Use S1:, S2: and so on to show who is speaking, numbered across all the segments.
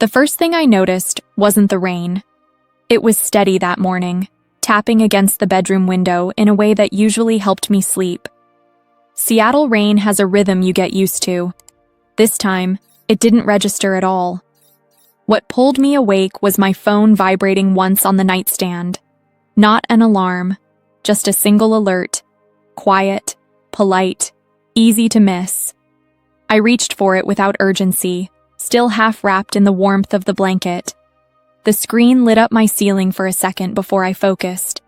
S1: The first thing I noticed wasn't the rain. It was steady that morning, tapping against the bedroom window in a way that usually helped me sleep. Seattle rain has a rhythm you get used to. This time, it didn't register at all. What pulled me awake was my phone vibrating once on the nightstand. Not an alarm, just a single alert. Quiet, polite, easy to miss. I reached for it without urgency, still half wrapped in the warmth of the blanket. The screen lit up my ceiling for a second before I focused.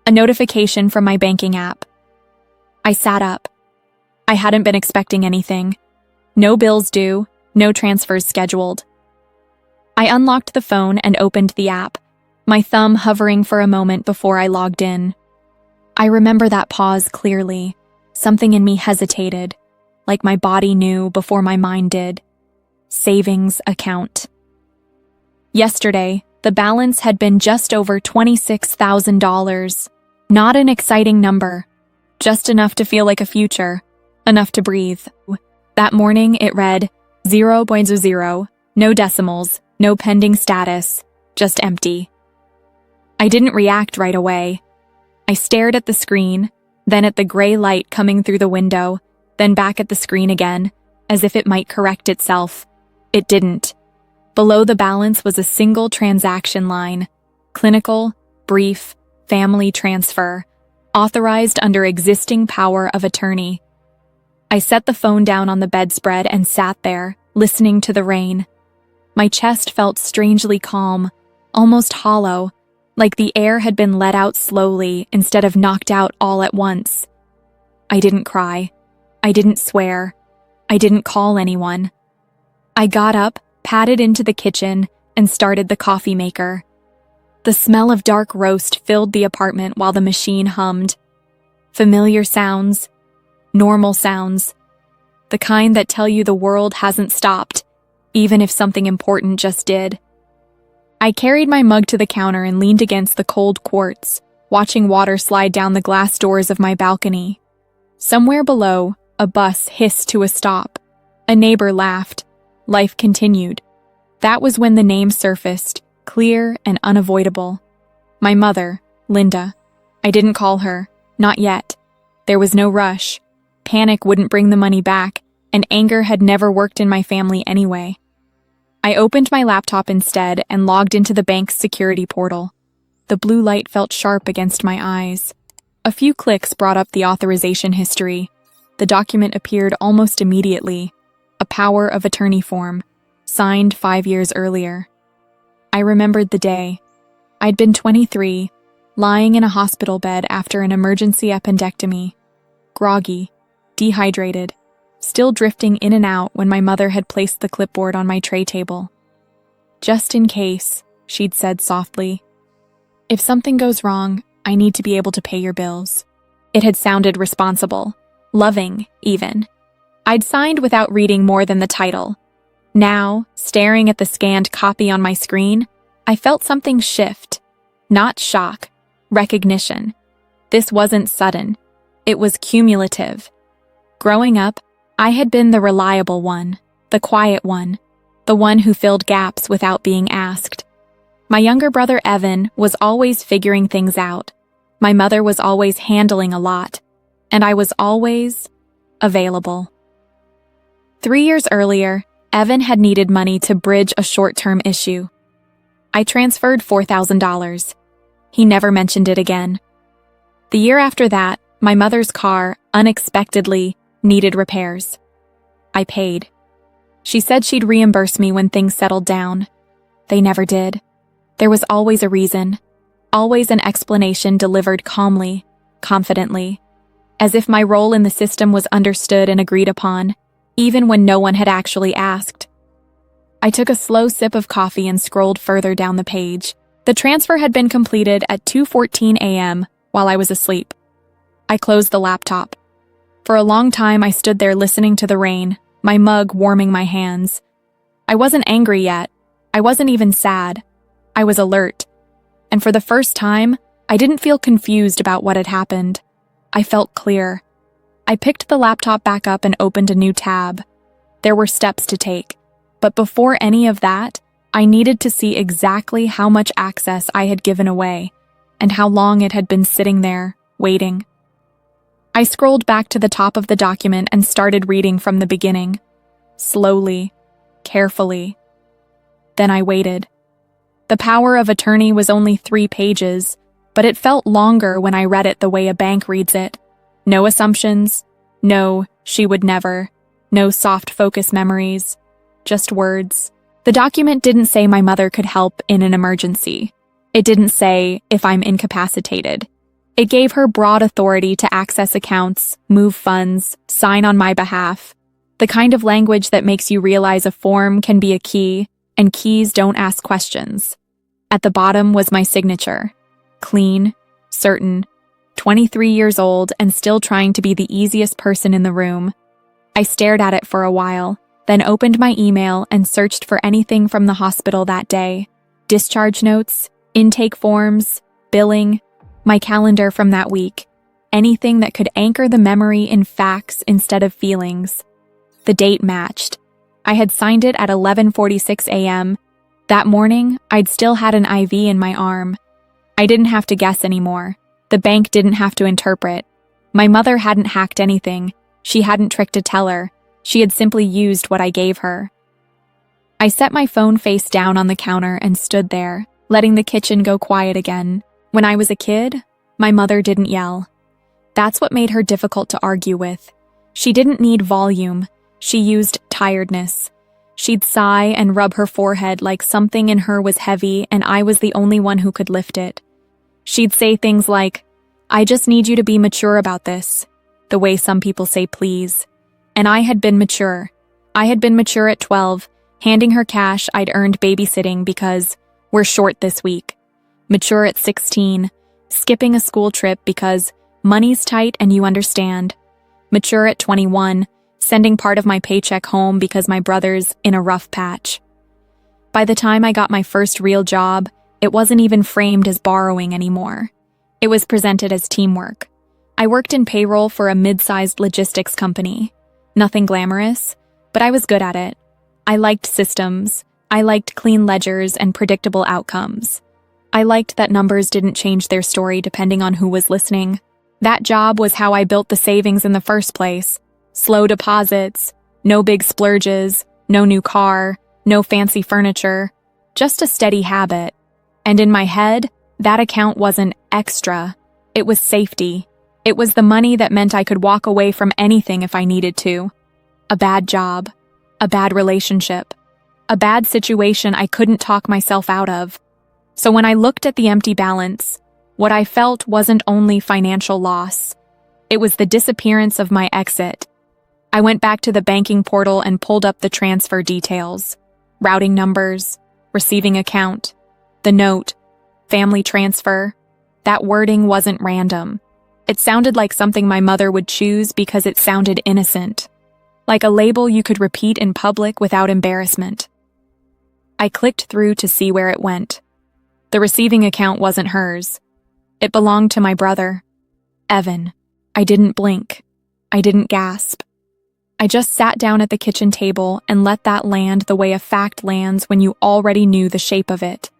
S1: A notification from my banking app. I sat up. I hadn't been expecting anything. No bills due, no transfers scheduled. I unlocked the phone and opened the app, my thumb hovering for a moment before I logged in. I remember that pause clearly. Something in me hesitated, like my body knew before my mind did. Savings account. Yesterday, the balance had been just over $26,000. Not an exciting number, just enough to feel like a future, enough to breathe. That morning, it read 0.00, no decimals, no pending status, just empty. I didn't react right away. I stared at the screen, then at the gray light coming through the window, then back at the screen again, as if it might correct itself. It didn't. Below the balance was a single transaction line. Clinical, brief, family transfer, authorized under existing power of attorney. I set the phone down on the bedspread and sat there, listening to the rain. My chest felt strangely calm, almost hollow, like the air had been let out slowly instead of knocked out all at once. I didn't cry. I didn't swear. I didn't call anyone. I got up, padded into the kitchen, and started the coffee maker. The smell of dark roast filled the apartment while the machine hummed. Familiar sounds, normal sounds, the kind that tell you the world hasn't stopped, even if something important just did. I carried my mug to the counter and leaned against the cold quartz, watching water slide down the glass doors of my balcony. Somewhere below, a bus hissed to a stop. A neighbor laughed. Life continued. That was when the name surfaced, clear and unavoidable. My mother, Linda. I didn't call her. Not yet. There was no rush. Panic wouldn't bring the money back, and anger had never worked in my family anyway. I opened my laptop instead and logged into the bank's security portal. The blue light felt sharp against my eyes. A few clicks brought up the authorization history. The document appeared almost immediately. A power of attorney form, signed 5 years earlier. I remembered the day. I'd been 23, lying in a hospital bed after an emergency appendectomy. Groggy, dehydrated, still drifting in and out when my mother had placed the clipboard on my tray table. "Just in case," she'd said softly. "If something goes wrong, I need to be able to pay your bills." It had sounded responsible, loving, even. I'd signed without reading more than the title. Now, staring at the scanned copy on my screen, I felt something shift. Not shock, recognition. This wasn't sudden. It was cumulative. Growing up, I had been the reliable one, the quiet one, the one who filled gaps without being asked. My younger brother Evan was always figuring things out. My mother was always handling a lot, and I was always available. 3 years earlier, Evan had needed money to bridge a short-term issue. I transferred $4,000. He never mentioned it again. The year after that, my mother's car, unexpectedly, needed repairs. I paid. She said she'd reimburse me when things settled down. They never did. There was always a reason, always an explanation delivered calmly, confidently, as if my role in the system was understood and agreed upon, even when no one had actually asked. I took a slow sip of coffee and scrolled further down the page. The transfer had been completed at 2:14 a.m. while I was asleep. I closed the laptop. For a long time, I stood there listening to the rain, my mug warming my hands. I wasn't angry yet. I wasn't even sad. I was alert. And for the first time, I didn't feel confused about what had happened. I felt clear. I picked the laptop back up and opened a new tab. There were steps to take. But before any of that, I needed to see exactly how much access I had given away and how long it had been sitting there, waiting. I scrolled back to the top of the document and started reading from the beginning, slowly, carefully. Then I waited. The power of attorney was only 3 pages, but it felt longer when I read it the way a bank reads it. No assumptions, no, she would never, no soft focus memories, just words. The document didn't say my mother could help in an emergency. It didn't say if I'm incapacitated. It gave her broad authority to access accounts, move funds, sign on my behalf. The kind of language that makes you realize a form can be a key, and keys don't ask questions. At the bottom was my signature. Clean, certain, 23 years old and still trying to be the easiest person in the room. I stared at it for a while, then opened my email and searched for anything from the hospital that day. Discharge notes, intake forms, billing, my calendar from that week. Anything that could anchor the memory in facts instead of feelings. The date matched. I had signed it at 11:46 a.m. That morning, I'd still had an IV in my arm. I didn't have to guess anymore. The bank didn't have to interpret. My mother hadn't hacked anything. She hadn't tricked a teller. She had simply used what I gave her. I set my phone face down on the counter and stood there, letting the kitchen go quiet again. When I was a kid, my mother didn't yell. That's what made her difficult to argue with. She didn't need volume. She used tiredness. She'd sigh and rub her forehead like something in her was heavy and I was the only one who could lift it. She'd say things like, "I just need you to be mature about this," the way some people say please. And I had been mature. I had been mature at 12, handing her cash I'd earned babysitting because we're short this week. Mature at 16, skipping a school trip because money's tight and you understand. Mature at 21, sending part of my paycheck home because my brother's in a rough patch. By the time I got my first real job, it wasn't even framed as borrowing anymore. It was presented as teamwork. I worked in payroll for a mid-sized logistics company. Nothing glamorous, but I was good at it. I liked systems. I liked clean ledgers and predictable outcomes. I liked that numbers didn't change their story depending on who was listening. That job was how I built the savings in the first place. Slow deposits, no big splurges, no new car, no fancy furniture, just a steady habit. And in my head, that account wasn't extra. It was safety. It was the money that meant I could walk away from anything if I needed to. A bad job, a bad relationship, a bad situation I couldn't talk myself out of. So when I looked at the empty balance, what I felt wasn't only financial loss. It was the disappearance of my exit. I went back to the banking portal and pulled up the transfer details. Routing numbers, receiving account, the note, family transfer. That wording wasn't random. It sounded like something my mother would choose because it sounded innocent. Like a label you could repeat in public without embarrassment. I clicked through to see where it went. The receiving account wasn't hers. It belonged to my brother, Evan. I didn't blink. I didn't gasp. I just sat down at the kitchen table and let that land the way a fact lands when you already knew the shape of it.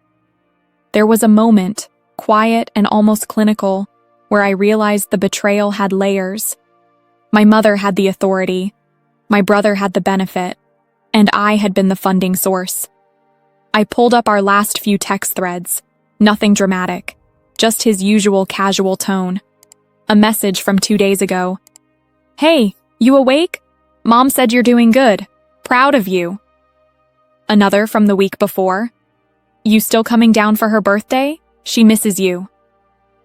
S1: There was a moment, quiet and almost clinical, where I realized the betrayal had layers. My mother had the authority, my brother had the benefit, and I had been the funding source. I pulled up our last few text threads, nothing dramatic, just his usual casual tone. A message from 2 days ago. "Hey, you awake? Mom said you're doing good. Proud of you." Another from the week before. "You still coming down for her birthday? She misses you."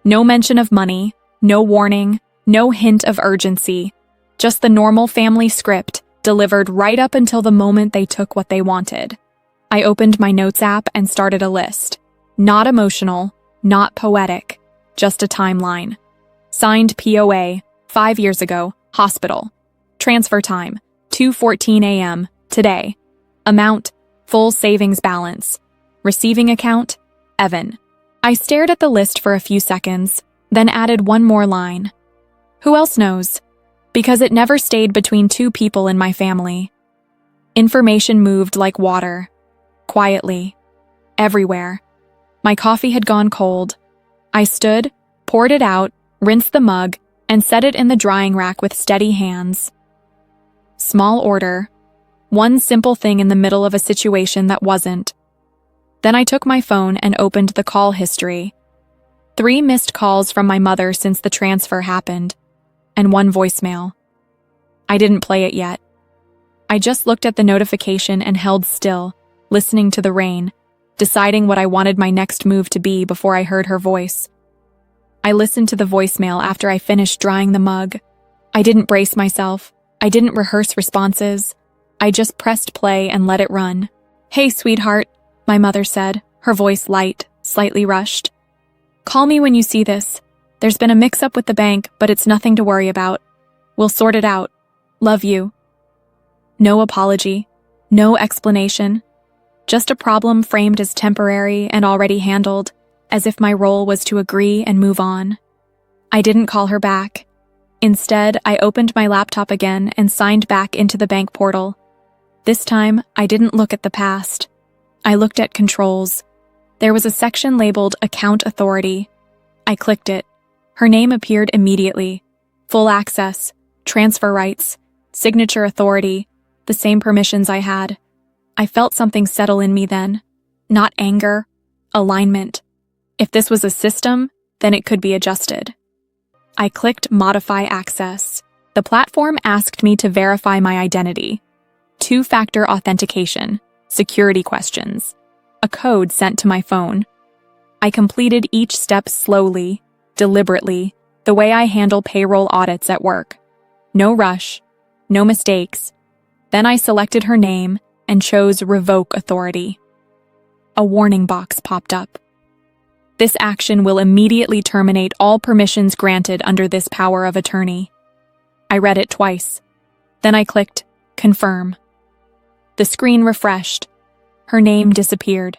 S1: No mention of money, no warning, no hint of urgency. Just the normal family script, delivered right up until the moment they took what they wanted. I opened my notes app and started a list. Not emotional, not poetic, just a timeline. Signed POA, 5 years ago, hospital. Transfer time, 2:14 a.m., today. Amount, full savings balance. Receiving account, Evan. I stared at the list for a few seconds, then added one more line. Who else knows? Because it never stayed between 2 people in my family. Information moved like water. Quietly, everywhere. My coffee had gone cold. I stood, poured it out, rinsed the mug, and set it in the drying rack with steady hands. Small order. One simple thing in the middle of a situation that wasn't. Then I took my phone and opened the call history. 3 missed calls from my mother since the transfer happened, and 1 voicemail. I didn't play it yet. I just looked at the notification and held still, listening to the rain, deciding what I wanted my next move to be before I heard her voice. I listened to the voicemail after I finished drying the mug. I didn't brace myself. I didn't rehearse responses. I just pressed play and let it run. "Hey, sweetheart," my mother said, her voice light, slightly rushed. "Call me when you see this. There's been a mix-up with the bank, but it's nothing to worry about. We'll sort it out. Love you." No apology, no explanation. Just a problem framed as temporary and already handled, as if my role was to agree and move on. I didn't call her back. Instead, I opened my laptop again and signed back into the bank portal. This time, I didn't look at the past. I looked at controls. There was a section labeled Account Authority. I clicked it. Her name appeared immediately. Full access, transfer rights, signature authority, the same permissions I had. I felt something settle in me then. Not anger, alignment. If this was a system, then it could be adjusted. I clicked Modify Access. The platform asked me to verify my identity. 2-factor authentication, security questions, a code sent to my phone. I completed each step slowly, deliberately, the way I handle payroll audits at work. No rush, no mistakes. Then I selected her name and chose Revoke Authority. A warning box popped up. This action will immediately terminate all permissions granted under this power of attorney. I read it twice. Then I clicked Confirm. The screen refreshed. Her name disappeared.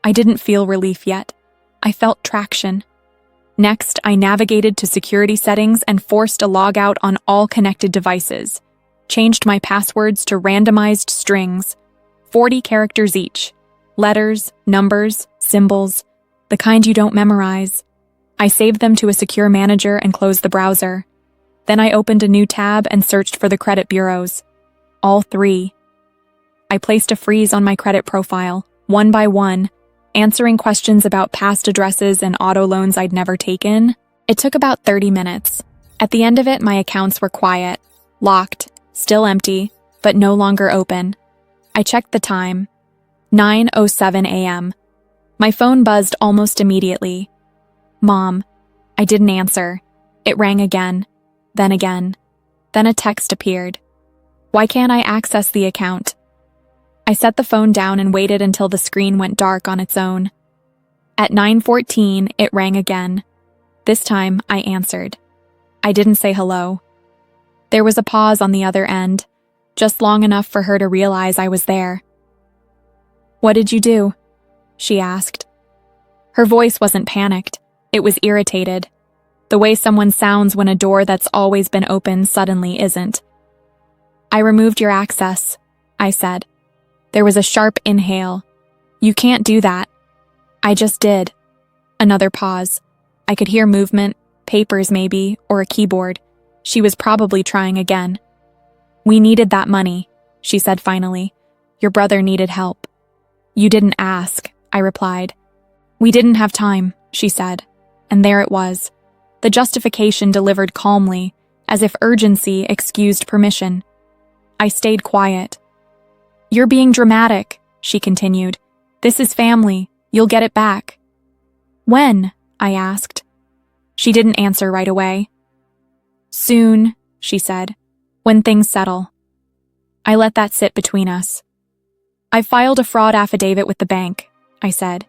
S1: I didn't feel relief yet. I felt traction. Next, I navigated to security settings and forced a logout on all connected devices. Changed my passwords to randomized strings, 40 characters each. Letters, numbers, symbols, the kind you don't memorize. I saved them to a secure manager and closed the browser. Then I opened a new tab and searched for the credit bureaus. All 3. I placed a freeze on my credit profile, one by one, answering questions about past addresses and auto loans I'd never taken. It took about 30 minutes. At the end of it, my accounts were quiet, locked, still empty, but no longer open. I checked the time. 9:07 a.m. My phone buzzed almost immediately. Mom. I didn't answer. It rang again. Then again. Then a text appeared. Why can't I access the account? I set the phone down and waited until the screen went dark on its own. At 9:14, it rang again. This time, I answered. I didn't say hello. There was a pause on the other end, just long enough for her to realize I was there. "What did you do?" she asked. Her voice wasn't panicked. It was irritated. The way someone sounds when a door that's always been open suddenly isn't. "I removed your access," I said. There was a sharp inhale. "You can't do that." "I just did." Another pause. I could hear movement, papers maybe, or a keyboard. She was probably trying again. "We needed that money," she said finally. "Your brother needed help." "You didn't ask," I replied. "We didn't have time," she said. And there it was. The justification delivered calmly, as if urgency excused permission. I stayed quiet. "You're being dramatic," she continued. "This is family. You'll get it back." "When?" I asked. She didn't answer right away. "Soon," she said, "when things settle." I let that sit between us. "I filed a fraud affidavit with the bank," I said.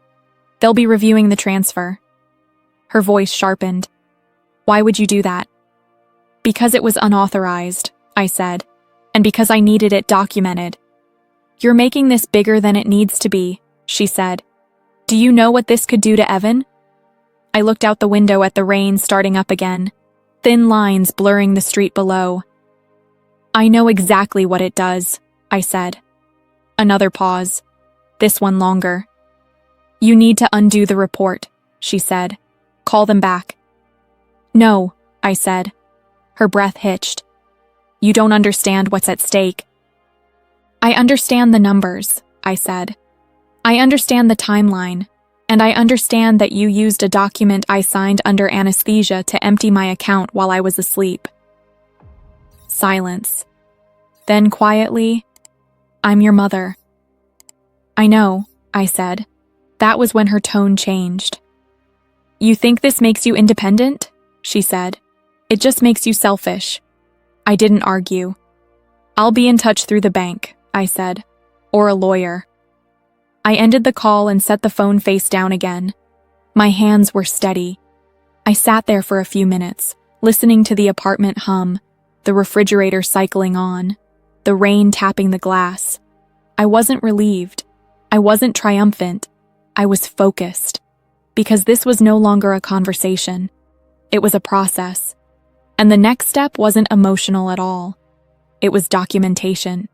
S1: "They'll be reviewing the transfer." Her voice sharpened. "Why would you do that?" "Because it was unauthorized," I said, "and because I needed it documented." "You're making this bigger than it needs to be," she said. "Do you know what this could do to Evan?" I looked out the window at the rain starting up again, thin lines blurring the street below. "I know exactly what it does," I said. Another pause. This one longer. You need to undo the report, she said. Call them back. No, I said. Her breath hitched. You don't understand what's at stake. I understand the numbers, I said. I understand the timeline, and I understand that you used a document I signed under anesthesia to empty my account while I was asleep. Silence. Then quietly, I'm your mother. I know, I said. That was when her tone changed. You think this makes you independent? She said. It just makes you selfish. I didn't argue. I'll be in touch through the bank, I said, or a lawyer. I ended the call and set the phone face down again. My hands were steady. I sat there for a few minutes, listening to the apartment hum, the refrigerator cycling on, the rain tapping the glass. I wasn't relieved. I wasn't triumphant. I was focused. Because this was no longer a conversation. It was a process. And the next step wasn't emotional at all. It was documentation.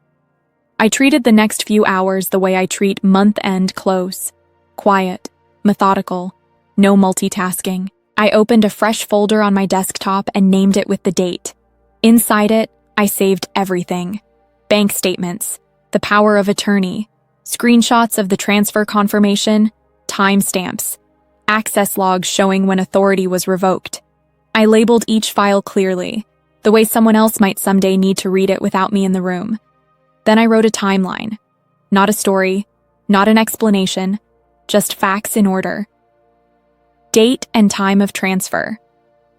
S1: I treated the next few hours the way I treat month-end close. Quiet, methodical, no multitasking. I opened a fresh folder on my desktop and named it with the date. Inside it, I saved everything. Bank statements, the power of attorney, screenshots of the transfer confirmation, timestamps, access logs showing when authority was revoked. I labeled each file clearly, the way someone else might someday need to read it without me in the room. Then I wrote a timeline. Not a story, not an explanation, just facts in order. Date and time of transfer.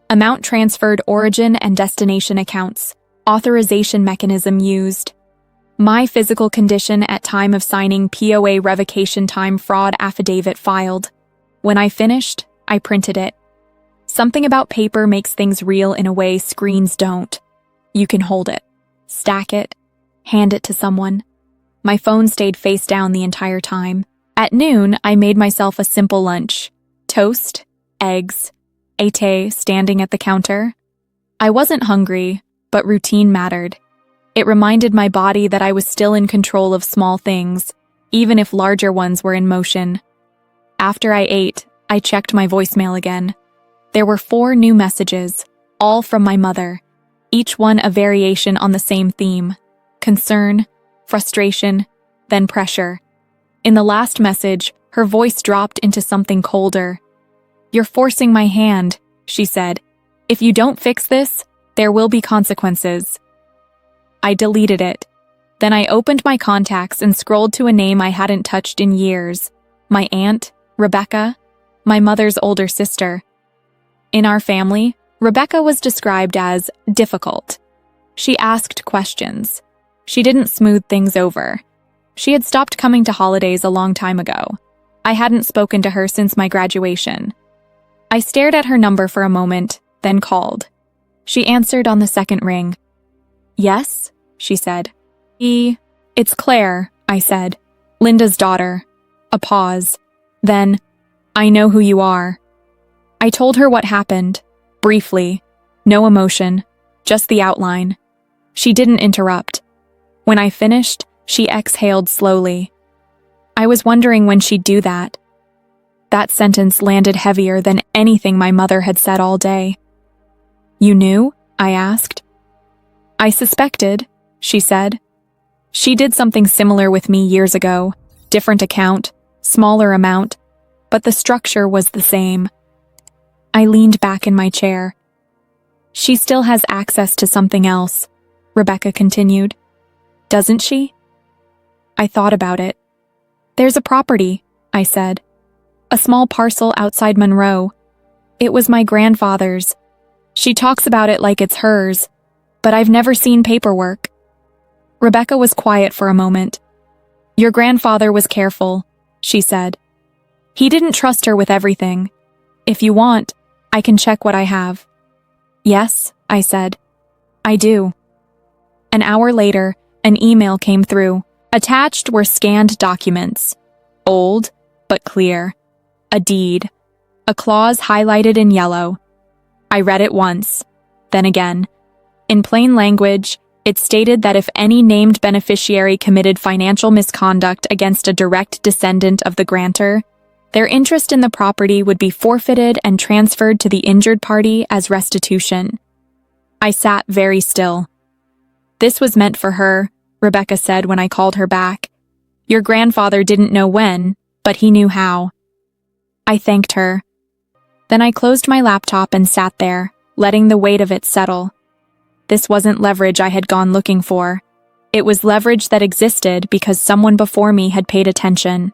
S1: Amount transferred, origin and destination accounts. Authorization mechanism used. My physical condition at time of signing POA revocation time fraud affidavit filed. When I finished, I printed it. Something about paper makes things real in a way screens don't. You can hold it, stack it, hand it to someone. My phone stayed face down the entire time. At noon, I made myself a simple lunch. Toast, eggs, a té standing at the counter. I wasn't hungry, but routine mattered. It reminded my body that I was still in control of small things, even if larger ones were in motion. After I ate, I checked my voicemail again. There were 4 new messages, all from my mother, each one a variation on the same theme. Concern, frustration, then pressure. In the last message, her voice dropped into something colder. You're forcing my hand, she said. If you don't fix this, there will be consequences. I deleted it. Then I opened my contacts and scrolled to a name I hadn't touched in years. My aunt, Rebecca, my mother's older sister. In our family, Rebecca was described as difficult. She asked questions. She didn't smooth things over. She had stopped coming to holidays a long time ago. I hadn't spoken to her since my graduation. I stared at her number for a moment, then called. She answered on the second ring. Yes, she said. It's Claire, I said. Linda's daughter. A pause. Then, I know who you are. I told her what happened, briefly. No emotion, just the outline. She didn't interrupt. When I finished, she exhaled slowly. I was wondering when she'd do that. That sentence landed heavier than anything my mother had said all day. You knew? I asked. I suspected, she said. She did something similar with me years ago. Different account, smaller amount, but the structure was the same. I leaned back in my chair. She still has access to something else, Rebecca continued. Doesn't she? I thought about it. There's a property, I said. A small parcel outside Monroe. It was my grandfather's. She talks about it like it's hers, but I've never seen paperwork. Rebecca was quiet for a moment. Your grandfather was careful, she said. He didn't trust her with everything. If you want, I can check what I have. Yes, I said. I do. An hour later, an email came through. Attached were scanned documents. Old, but clear. A deed. A clause highlighted in yellow. I read it once, then again. In plain language, it stated that if any named beneficiary committed financial misconduct against a direct descendant of the grantor, Their interest in the property would be forfeited and transferred to the injured party as restitution. I sat very still. "This was meant for her," Rebecca said when I called her back. "Your grandfather didn't know when, but he knew how." I thanked her. Then I closed my laptop and sat there, letting the weight of it settle. This wasn't leverage I had gone looking for. It was leverage that existed because someone before me had paid attention.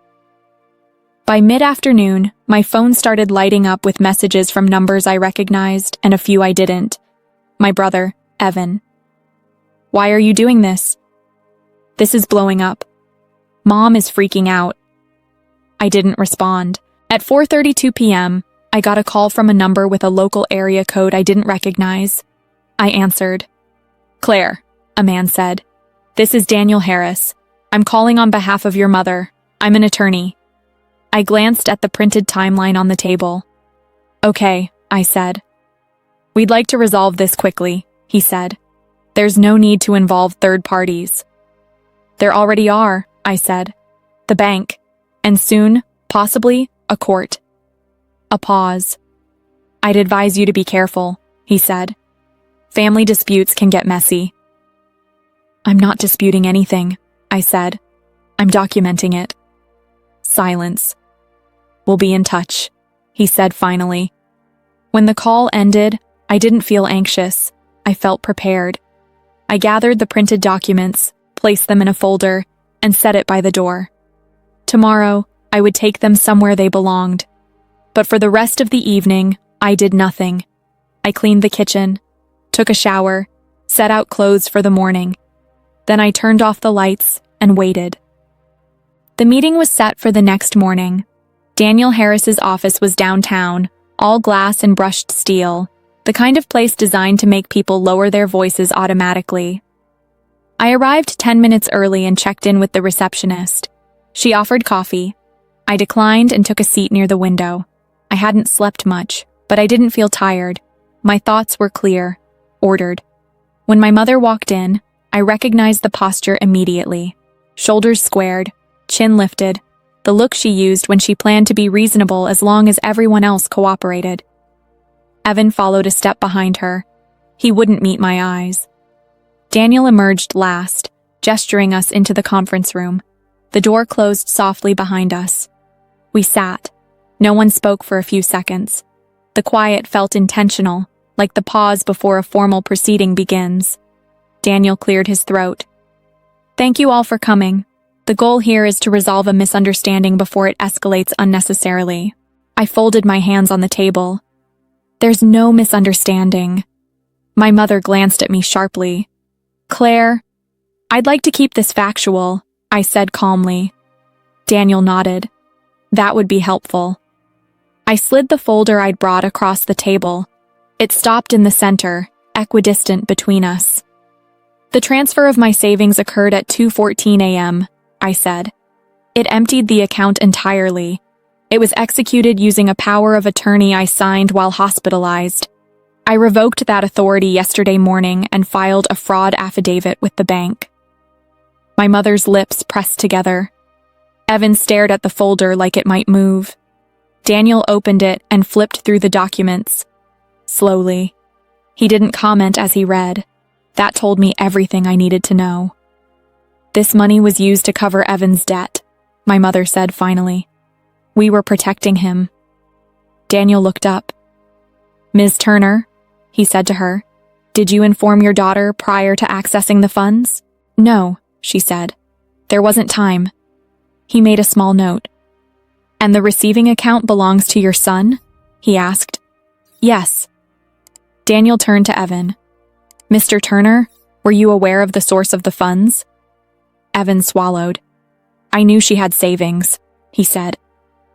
S1: By mid-afternoon, my phone started lighting up with messages from numbers I recognized and a few I didn't. My brother, Evan. "Why are you doing this?" "This is blowing up. Mom is freaking out." I didn't respond. At 4:32 p.m., I got a call from a number with a local area code I didn't recognize. I answered. "Claire," a man said. "This is Daniel Harris. I'm calling on behalf of your mother. I'm an attorney." I glanced at the printed timeline on the table. "Okay," I said. "We'd like to resolve this quickly," he said. "There's no need to involve third parties." "There already are," I said. "The bank. And soon, possibly, a court." A pause. "I'd advise you to be careful," he said. "Family disputes can get messy." "I'm not disputing anything," I said. "I'm documenting it." Silence. "We'll be in touch," he said finally. When the call ended, I didn't feel anxious. I felt prepared. I gathered the printed documents, placed them in a folder, and set it by the door. Tomorrow, I would take them somewhere they belonged. But for the rest of the evening, I did nothing. I cleaned the kitchen, took a shower, set out clothes for the morning. Then I turned off the lights and waited. The meeting was set for the next morning. Daniel Harris's office was downtown, all glass and brushed steel, the kind of place designed to make people lower their voices automatically. I arrived 10 minutes early and checked in with the receptionist. She offered coffee. I declined and took a seat near the window. I hadn't slept much, but I didn't feel tired. My thoughts were clear, ordered. When my mother walked in, I recognized the posture immediately. Shoulders squared, chin lifted, the look she used when she planned to be reasonable as long as everyone else cooperated. Evan followed a step behind her. He wouldn't meet my eyes. Daniel emerged last, gesturing us into the conference room. The door closed softly behind us. We sat. No one spoke for a few seconds. The quiet felt intentional, like the pause before a formal proceeding begins. Daniel cleared his throat. "Thank you all for coming. The goal here is to resolve a misunderstanding before it escalates unnecessarily." I folded my hands on the table. "There's no misunderstanding." My mother glanced at me sharply. "Claire, I'd like to keep this factual," I said calmly. Daniel nodded. "That would be helpful." I slid the folder I'd brought across the table. It stopped in the center, equidistant between us. "The transfer of my savings occurred at 2:14 a.m., I said. "It emptied the account entirely. It was executed using a power of attorney I signed while hospitalized. I revoked that authority yesterday morning and filed a fraud affidavit with the bank." My mother's lips pressed together. Evan stared at the folder like it might move. Daniel opened it and flipped through the documents. Slowly. He didn't comment as he read. That told me everything I needed to know. "This money was used to cover Evan's debt," my mother said finally. "We were protecting him." Daniel looked up. "Ms. Turner," he said to her, "did you inform your daughter prior to accessing the funds?" "No," she said. "There wasn't time." He made a small note. "And the receiving account belongs to your son?" he asked. "Yes." Daniel turned to Evan. "Mr. Turner, were you aware of the source of the funds?" Evan swallowed. "I knew she had savings," he said.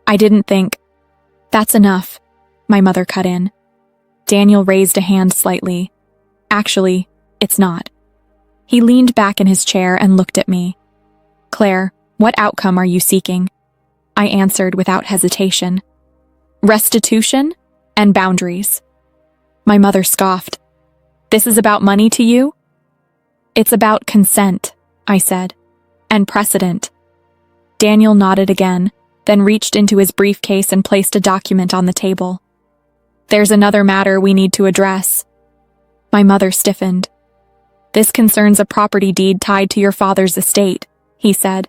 S1: "I didn't think—" "That's enough," my mother cut in. Daniel raised a hand slightly. "Actually, it's not." He leaned back in his chair and looked at me. "Claire, what outcome are you seeking?" I answered without hesitation. "Restitution and boundaries." My mother scoffed. "This is about money to you?" "It's about consent," I said, "and precedent." Daniel nodded again. then reached into his briefcase and placed a document on the table. "There's another matter we need to address." My mother stiffened. "This concerns a property deed tied to your father's estate," he said.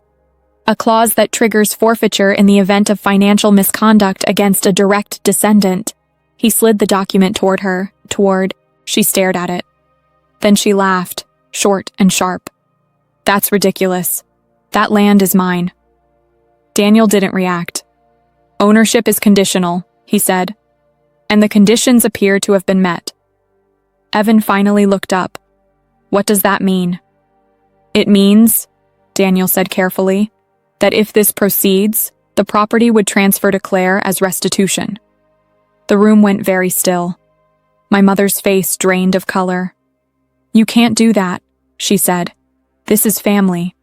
S1: "A clause that triggers forfeiture in the event of financial misconduct against a direct descendant." He slid the document toward her. She stared at it. Then she laughed, short and sharp. "That's ridiculous. That land is mine." Daniel didn't react. "Ownership is conditional," he said, "and the conditions appear to have been met." Evan finally looked up. "What does that mean?" "It means," Daniel said carefully, "that if this proceeds, the property would transfer to Claire as restitution." The room went very still. My mother's face drained of color. "You can't do that," she said. "This is family."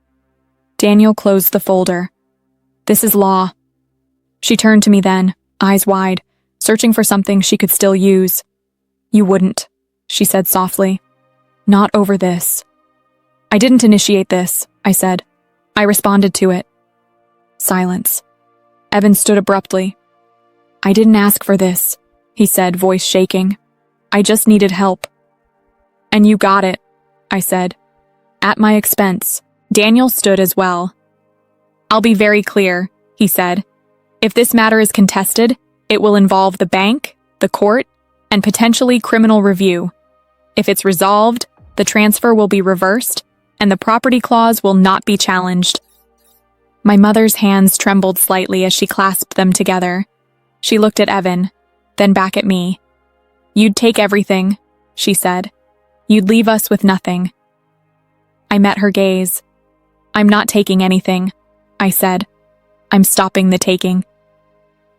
S1: Daniel closed the folder. "This is law." She turned to me then, eyes wide, searching for something she could still use. "You wouldn't," she said softly. "Not over this." "I didn't initiate this," I said. "I responded to it." Silence. Evan stood abruptly. "I didn't ask for this," he said, voice shaking. "I just needed help." "And you got it," I said. "At my expense." Daniel stood as well. "I'll be very clear," he said. "If this matter is contested, it will involve the bank, the court, and potentially criminal review. If it's resolved, the transfer will be reversed, and the property clause will not be challenged." My mother's hands trembled slightly as she clasped them together. She looked at Evan, then back at me. "You'd take everything," she said. "You'd leave us with nothing." I met her gaze. "I'm not taking anything," I said. "I'm stopping the taking."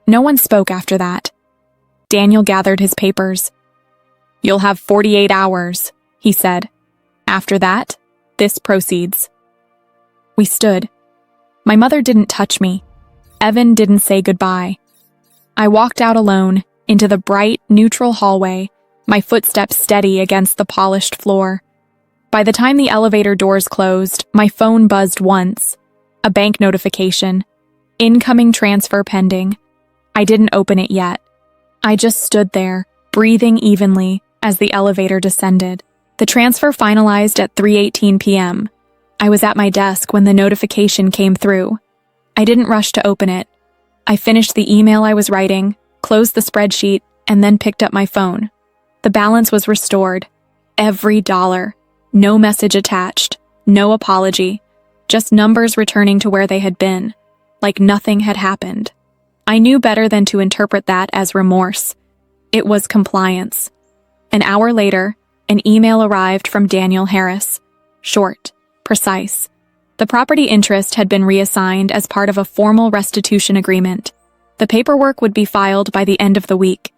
S1: No one spoke after that. Daniel gathered his papers. "You'll have 48 hours, he said. "After that, this proceeds." We stood. My mother didn't touch me. Evan didn't say goodbye. I walked out alone, into the bright, neutral hallway, my footsteps steady against the polished floor. By the time the elevator doors closed, my phone buzzed once. A bank notification. Incoming transfer pending. I didn't open it yet. I just stood there, breathing evenly, as the elevator descended. The transfer finalized at 3:18 p.m. I was at my desk when the notification came through. I didn't rush to open it. I finished the email I was writing, closed the spreadsheet, and then picked up my phone. The balance was restored. Every dollar. No message attached. No apology. Just numbers returning to where they had been. Like nothing had happened. I knew better than to interpret that as remorse. It was compliance. An hour later, an email arrived from Daniel Harris. Short. Precise. The property interest had been reassigned as part of a formal restitution agreement. The paperwork would be filed by the end of the week.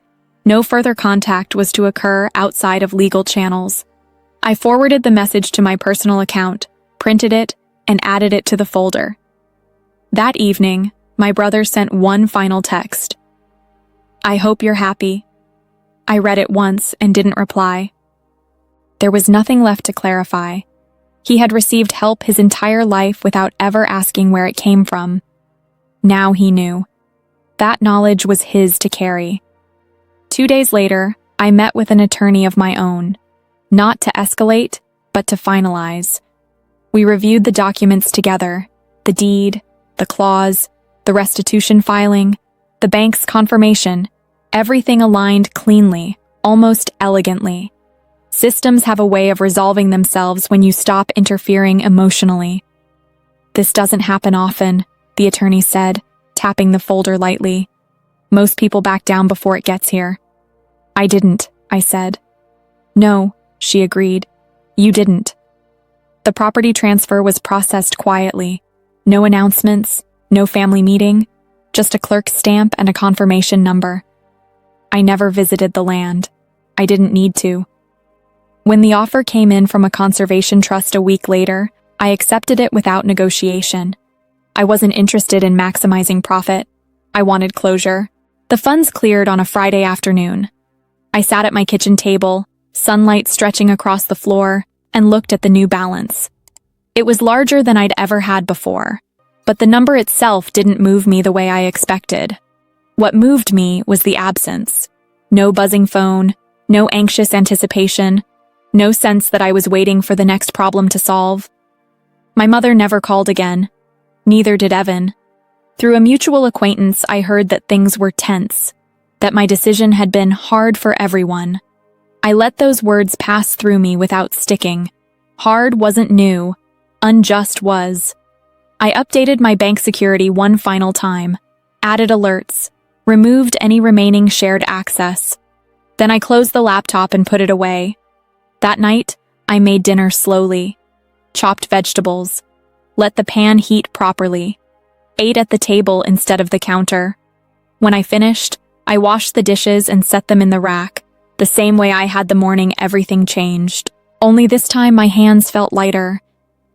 S1: No further contact was to occur outside of legal channels. I forwarded the message to my personal account, printed it, and added it to the folder. That evening, my brother sent one final text. "I hope you're happy." I read it once and didn't reply. There was nothing left to clarify. He had received help his entire life without ever asking where it came from. Now he knew. That knowledge was his to carry. 2 days later, I met with an attorney of my own. Not to escalate, but to finalize. We reviewed the documents together, the deed, the clause, the restitution filing, the bank's confirmation. Everything aligned cleanly, almost elegantly. Systems have a way of resolving themselves when you stop interfering emotionally. "This doesn't happen often," the attorney said, tapping the folder lightly. "Most people back down before it gets here." "I didn't," I said. "No," she agreed. "You didn't." The property transfer was processed quietly. No announcements, no family meeting, just a clerk's stamp and a confirmation number. I never visited the land. I didn't need to. When the offer came in from a conservation trust a week later, I accepted it without negotiation. I wasn't interested in maximizing profit. I wanted closure. The funds cleared on a Friday afternoon. I sat at my kitchen table, sunlight stretching across the floor, and looked at the new balance. It was larger than I'd ever had before. but the number itself didn't move me the way I expected. What moved me was the absence. No buzzing phone, no anxious anticipation, no sense that I was waiting for the next problem to solve. My mother never called again. Neither did Evan. Through a mutual acquaintance, I heard that things were tense, that my decision had been hard for everyone. I let those words pass through me without sticking. Hard wasn't new. Unjust was. I updated my bank security one final time, added alerts, removed any remaining shared access. Then I closed the laptop and put it away. That night, I made dinner slowly, chopped vegetables, let the pan heat properly, ate at the table instead of the counter. When I finished, I washed the dishes and set them in the rack, the same way I had the morning everything changed. Only this time my hands felt lighter.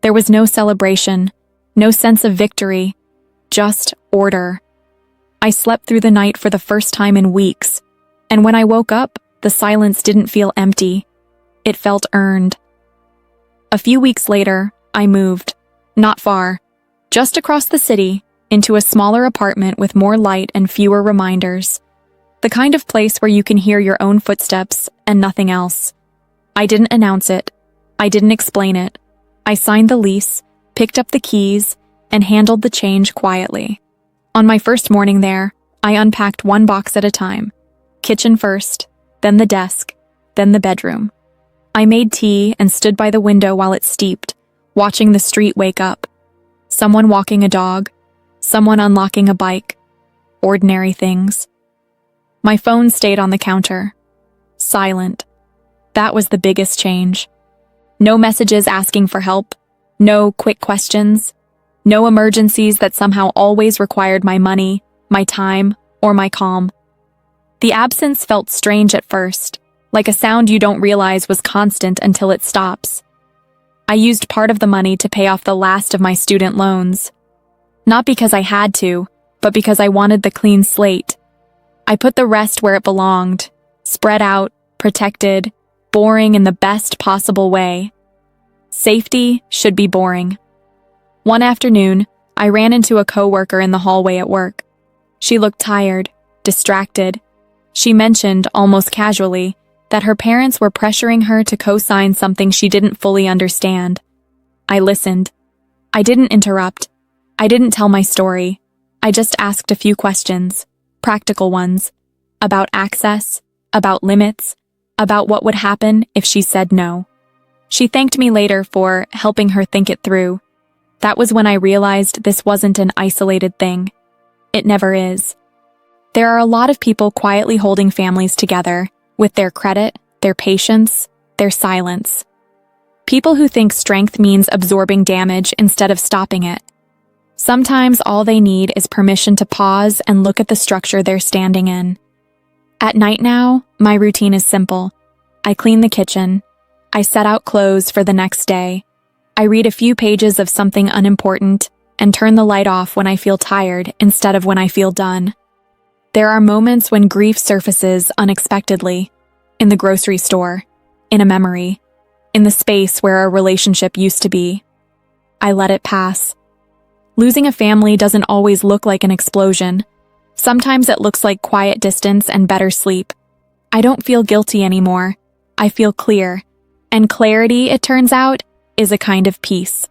S1: There was no celebration, no sense of victory, just order. I slept through the night for the first time in weeks, and when I woke up, the silence didn't feel empty. It felt earned. A few weeks later, I moved. Not far, just across the city, into a smaller apartment with more light and fewer reminders. The kind of place where you can hear your own footsteps and nothing else. I didn't announce it. I didn't explain it. I signed the lease, picked up the keys, and handled the change quietly. On my first morning there, I unpacked one box at a time. Kitchen first, then the desk, then the bedroom. I made tea and stood by the window while it steeped, watching the street wake up. Someone walking a dog, someone unlocking a bike. Ordinary things. My phone stayed on the counter. Silent. That was the biggest change. No messages asking for help. No quick questions. No emergencies that somehow always required my money, my time, or my calm. The absence felt strange at first, like a sound you don't realize was constant until it stops. I used part of the money to pay off the last of my student loans. Not because I had to, but because I wanted the clean slate. I put the rest where it belonged, spread out, protected, boring in the best possible way. Safety should be boring. One afternoon, I ran into a coworker in the hallway at work. She looked tired, distracted. She mentioned, almost casually, that her parents were pressuring her to co-sign something she didn't fully understand. I listened. I didn't interrupt. I didn't tell my story. I just asked a few questions, practical ones, about access, about limits, about what would happen if she said no. She thanked me later for helping her think it through. That was when I realized this wasn't an isolated thing. It never is. There are a lot of people quietly holding families together, with their credit, their patience, their silence. People who think strength means absorbing damage instead of stopping it. Sometimes all they need is permission to pause and look at the structure they're standing in. At night now, my routine is simple. I clean the kitchen. I set out clothes for the next day. I read a few pages of something unimportant and turn the light off when I feel tired instead of when I feel done. There are moments when grief surfaces unexpectedly, in the grocery store, in a memory, in the space where a relationship used to be. I let it pass. Losing a family doesn't always look like an explosion. Sometimes it looks like quiet distance and better sleep. I don't feel guilty anymore. I feel clear. And clarity, it turns out, is a kind of peace.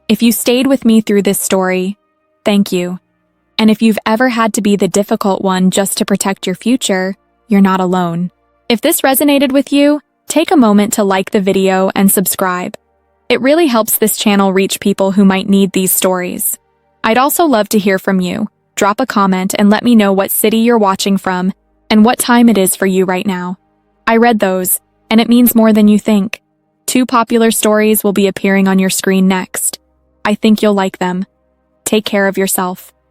S1: If you stayed with me through this story, thank you. And if you've ever had to be the difficult one just to protect your future, you're not alone. If this resonated with you, take a moment to like the video and subscribe. It really helps this channel reach people who might need these stories. I'd also love to hear from you. Drop a comment and let me know what city you're watching from and what time it is for you right now. I read those, and it means more than you think. 2 popular stories will be appearing on your screen next. I think you'll like them. Take care of yourself.